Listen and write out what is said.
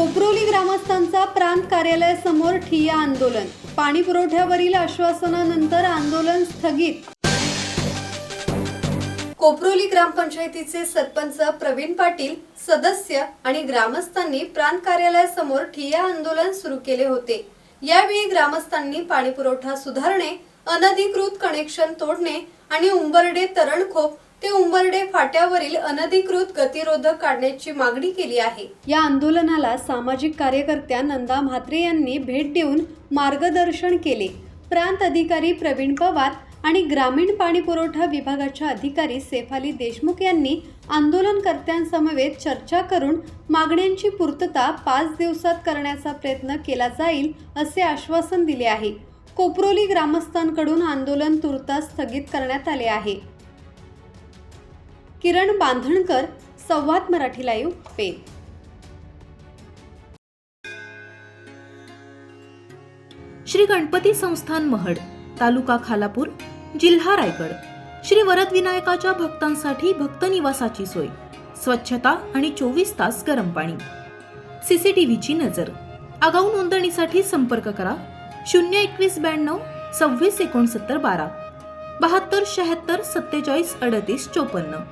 कोपरोली ग्रामस्थांचा प्रांत कार्यालयासमोर ठिय्या आंदोलन। पाणी पुरवठ्यावरील आश्वासनानंतर आंदोलन स्थगित। कोपरोली ग्रामपंचायतीचे सरपंच प्रवीण पाटील, सदस्य आणि ग्रामस्थांनी प्रांत कार्यालयासमोर ठिय्या आंदोलन सुरू केले होते। यावेळी ग्रामस्थांनी पाणी पुरवठा सुधारणे, अनधिकृत कनेक्शन तोडणे आणि उंबरडे तरणखोप ते उंबरडे फाट्यावरील अनधिकृत गतिरोधक काढण्याची मागणी केली आहे। या आंदोलनाला सामाजिक कार्यकर्त्या नंदा म्हात्रे यांनी भेट देऊन मार्गदर्शन केले। प्रांत अधिकारी प्रवीण पवार आणि ग्रामीण पाणी पुरवठा विभागाच्या अधिकारी सैफाली देशमुख यांनी आंदोलनकर्त्यांसमवेत चर्चा करून मागण्यांची पूर्तता 5 दिवसात करण्याचा प्रयत्न केला जाईल असे आश्वासन दिले आहे। कोपरोली ग्रामस्थांकडून आंदोलन तुर्तास स्थगित करण्यात आले आहे। किरण बांधणकर, संवाद मराठी लाईव्ह, पेन। श्री गणपती संस्थान महड, तालुका खालापूर, जिल्हा रायगड। श्री वरद विनायकाच्या भक्तांसाठी भक्त निवासाची सोय, स्वच्छता आणि 24 तास गरम पाणी, सीसीटीव्हीची नजर। आगाऊ नोंदणीसाठी संपर्क करा 02192 26 69 12 72 76 47 38 54।